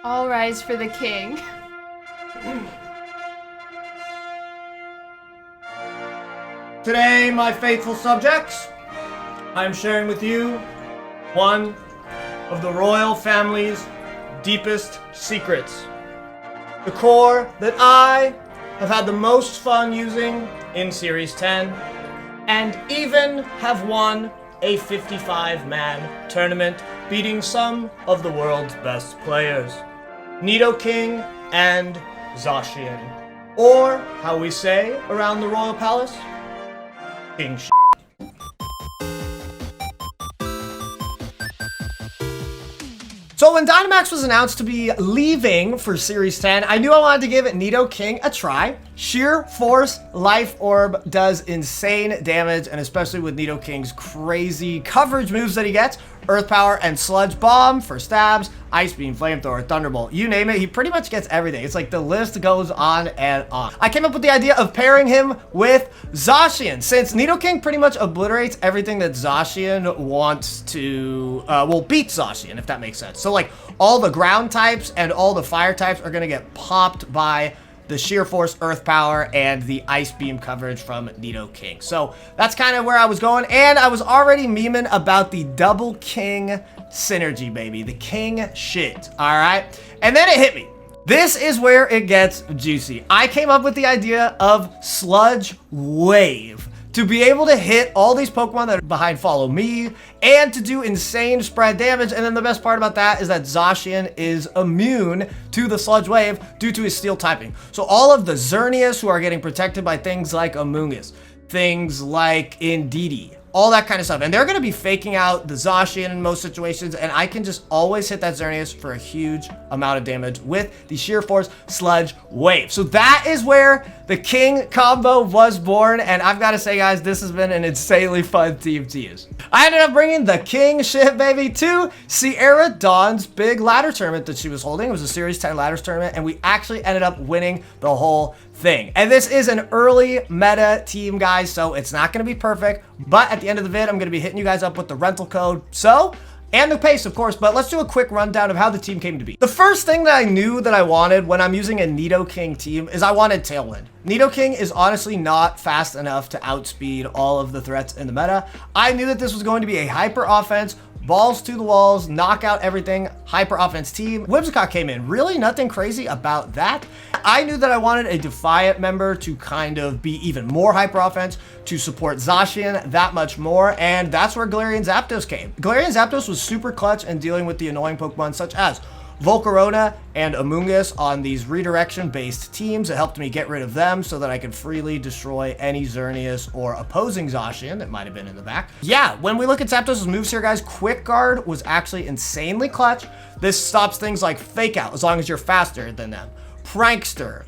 All rise for the king. Today, my faithful subjects, I am sharing with you one of the royal family's deepest secrets. The core that I have had the most fun using in Series 10, and even have won a 55-man tournament, beating some of the world's best players. Nidoking and Zacian. Or, how we say around the royal palace, king shit. So when Dynamax was announced to be leaving for Series 10, I knew I wanted to give Nidoking a try. Sheer Force Life Orb does insane damage, and especially with Nidoking's crazy coverage moves that he gets, Earth Power and Sludge Bomb for stabs, Ice Beam, Flamethrower, Thunderbolt, you name it, he pretty much gets everything. It's like the list goes on and on. I came up with the idea of pairing him with Zacian, since Nidoking pretty much obliterates everything that Zacian wants to, beat Zacian, if that makes sense. So like, all the ground types and all the fire types are gonna get popped by the Sheer Force Earth Power and the Ice Beam coverage from Nidoking. So that's kind of where I was going, and I was already memeing about the Double King synergy, baby. The king shit, all right? And then it hit me. This is where it gets juicy. I came up with the idea of Sludge Wave to be able to hit all these Pokemon that are behind Follow Me, and to do insane spread damage. And then the best part about that is that Zacian is immune to the Sludge Wave due to his Steel typing. So all of the Xerneas who are getting protected by things like Amoonguss, things like Indeedee, all that kind of stuff. And they're going to be faking out the Zacian in most situations, and I can just always hit that Xerneas for a huge amount of damage with the Sheer Force Sludge Wave. So that is where the King combo was born, and I've got to say, guys, this has been an insanely fun team to use. I ended up bringing the King shit, baby, to Sierra Dawn's big ladder tournament that she was holding. It was a Series 10 ladders tournament, and we actually ended up winning the whole thing. And this is an early meta team, guys, so it's not going to be perfect, but at the end of the vid, I'm going to be hitting you guys up with the rental code, and the pace, of course, but let's do a quick rundown of how the team came to be. The first thing that I knew that I wanted when I'm using a Nidoking team is I wanted Tailwind. Nidoking is honestly not fast enough to outspeed all of the threats in the meta. I knew that this was going to be a hyper offense, balls to the walls, knock out everything, hyper offense team. Whimsicott came in. Really nothing crazy about that. I knew that I wanted a Defiant member to kind of be even more hyper offense, to support Zacian that much more, and that's where Galarian Zapdos came. Galarian Zapdos was super clutch in dealing with the annoying Pokemon such as Volcarona and Amoonguss on these redirection-based teams. It helped me get rid of them so that I could freely destroy any Xerneas or opposing Zacian that might have been in the back. Yeah, when we look at Zapdos' moves here, guys, Quick Guard was actually insanely clutch. This stops things like Fake Out as long as you're faster than them. Prankster,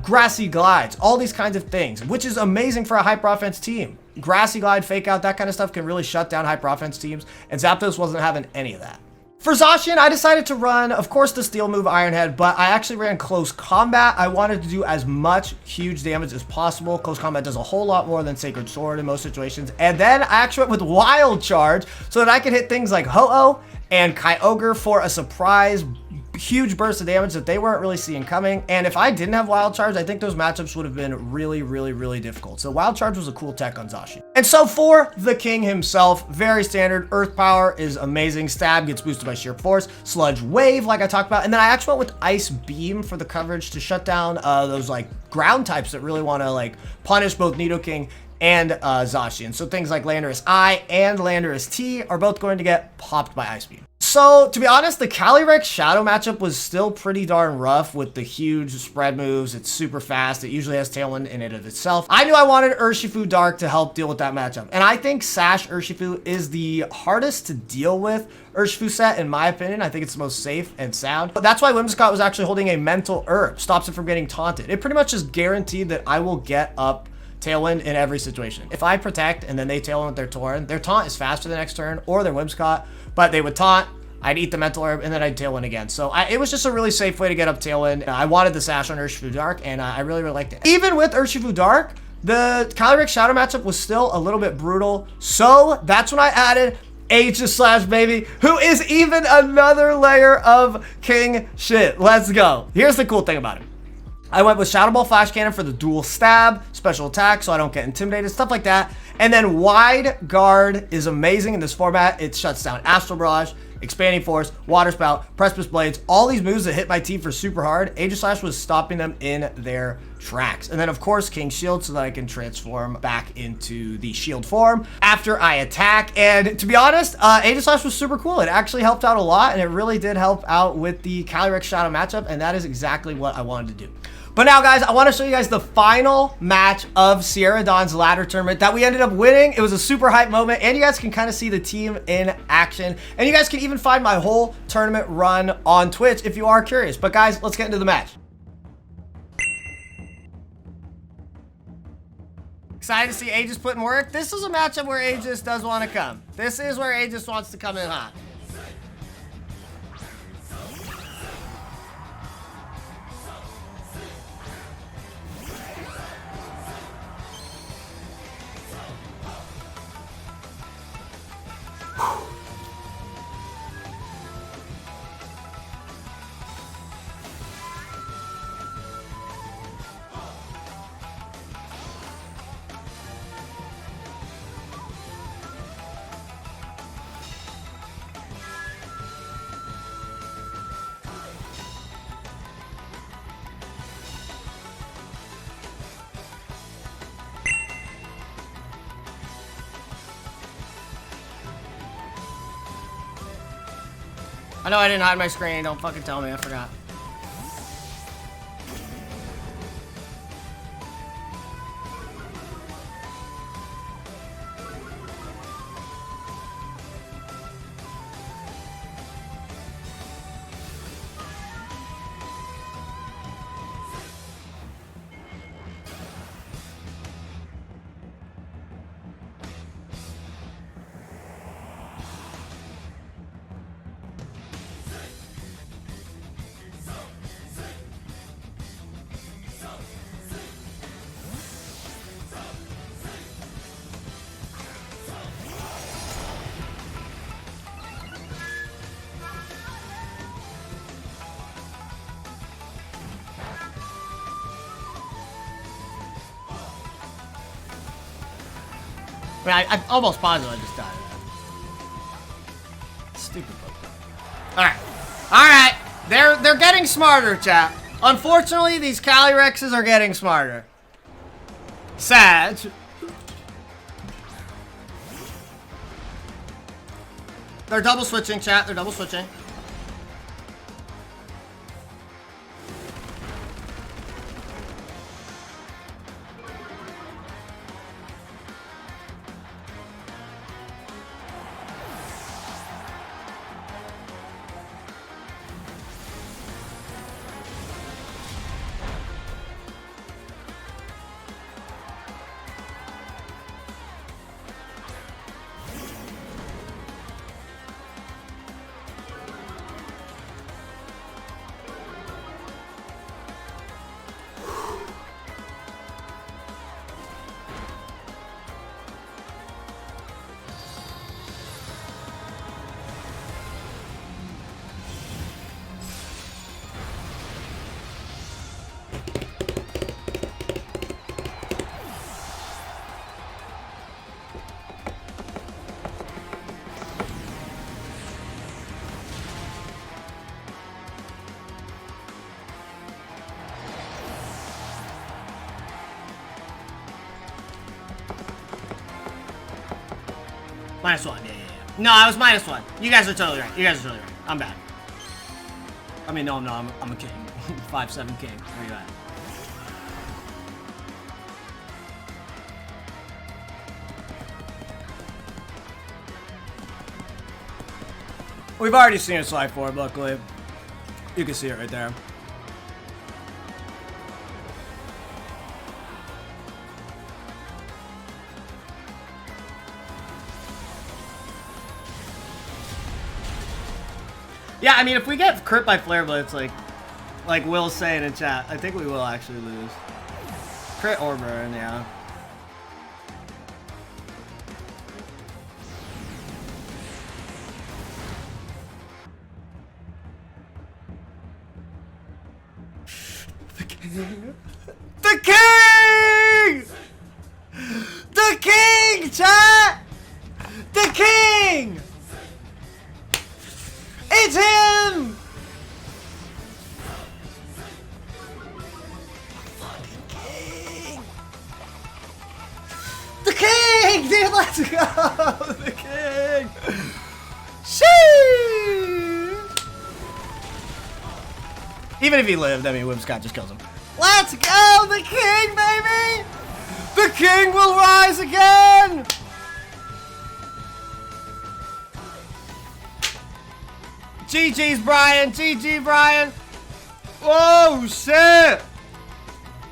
Grassy Glides, all these kinds of things, which is amazing for a hyper offense team. Grassy Glide, Fake Out, that kind of stuff can really shut down hyper offense teams, and Zapdos wasn't having any of that. For Zacian, I decided to run, of course, the Steel move Iron Head, but I actually ran Close Combat. I wanted to do as much huge damage as possible. Close Combat does a whole lot more than Sacred Sword in most situations. And then I actually went with Wild Charge so that I could hit things like Ho-Oh and Kyogre for a surprise huge burst of damage that they weren't really seeing coming. And if I didn't have Wild Charge, I think those matchups would have been really, really, really difficult. So Wild Charge was a cool tech on Zacian. And so for the king himself, very standard. Earth Power is amazing. Stab gets boosted by Sheer Force. Sludge Wave, like I talked about. And then I actually went with Ice Beam for the coverage to shut down those like ground types that really want to like punish both Nidoking and Zacian. So things like Landorus I and Landorus T are both going to get popped by Ice Beam. So, to be honest, the Calyrex Shadow matchup was still pretty darn rough with the huge spread moves. It's super fast. It usually has Tailwind in it of itself. I knew I wanted Urshifu Dark to help deal with that matchup. And I think Sash Urshifu is the hardest to deal with Urshifu set, in my opinion. I think it's the most safe and sound. But that's why Whimsicott was actually holding a Mental Herb. Stops it from getting taunted. It pretty much is guaranteed that I will get up Tailwind in every situation. If I protect and then they Tailwind with their taunt is faster the next turn, or their Whimsicott, but they would taunt, I'd eat the Mental Herb, and then I'd Tailwind again. So it was just a really safe way to get up Tailwind. I wanted the Sash on Urshifu Dark, and I really, really liked it. Even with Urshifu Dark, the Calyrex Shadow matchup was still a little bit brutal. So that's when I added Aegis Slash, baby, who is even another layer of king shit. Let's go. Here's the cool thing about him. I went with Shadow Ball Flash Cannon for the dual stab, special attack, so I don't get intimidated, stuff like that. And then Wide Guard is amazing in this format. It shuts down Astral Barrage, Expanding Force, Water Spout, Precipice Blades, all these moves that hit my team for super hard. Aegis Slash was stopping them in their tracks. And then of course King Shield, so that I can transform back into the shield form after I attack. And to be honest, Aegis Slash was super cool. It actually helped out a lot, and it really did help out with the Calyrex Shadow matchup, and that is exactly what I wanted to do. But now, guys, I want to show you guys the final match of Sierra Dawn's ladder tournament that we ended up winning. It was a super hype moment, and you guys can kind of see the team in action. And you guys can even find my whole tournament run on Twitch if you are curious. But guys, let's get into the match. Excited to see Aegis put in work. This is a matchup where Aegis does want to come. This is where Aegis wants to come in hot. I know I didn't hide my screen. Don't fucking tell me. I forgot. I mean, I'm almost positive I just died of that. Stupid Pokemon. Alright. Alright. They're getting smarter, chat. Unfortunately, these Calyrexes are getting smarter. Sad. They're double switching, chat. They're double switching. -1, yeah. No, I was -1. You guys are totally right. You guys are totally right. I'm bad. I mean, no, I'm not. I'm a king. 5'7" king. Where you at? We've already seen a slide forward, luckily. You can see it right there. Yeah, I mean, if we get crit by Flare Blitz, like Will's saying in chat, I think we will actually lose. Crit or burn, yeah. The king! The king, chat! The king! It's him! Fucking king! The king! Dude, let's go! The king! Sheesh! Even if he lived, I mean, Whimsicott just kills him. Let's go! The king, baby! The king will rise again! GG's, Brian. GG, Brian. Oh, shit.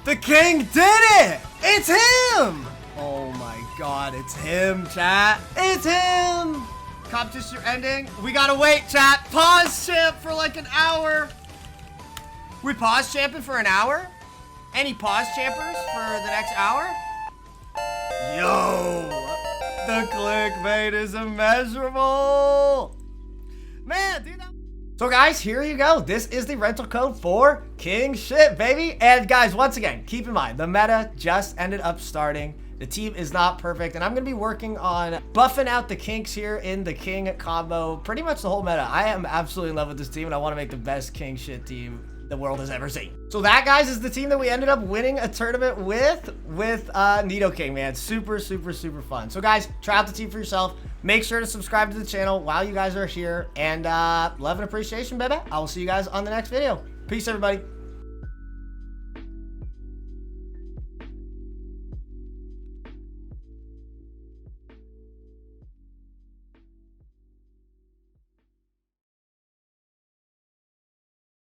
The king did it. It's him. Oh, my God. It's him, chat. It's him. Competition ending. We got to wait, chat. Pause champ for like an hour. We pause champing for an hour? Any pause champers for the next hour? Yo. The clickbait is immeasurable. Man, dude. So guys, here you go. This is the rental code for King Shit, baby. And guys, once again, keep in mind, the meta just ended up starting. The team is not perfect, and I'm going to be working on buffing out the kinks here in the King combo. Pretty much the whole meta. I am absolutely in love with this team, and I want to make the best King Shit team the world has ever seen. So that, guys, is the team that we ended up winning a tournament with Nidoking, man. Super, super, super fun. So guys, try out the team for yourself. Make sure to subscribe to the channel while you guys are here. And love and appreciation, baby. I will see you guys on the next video. Peace, everybody.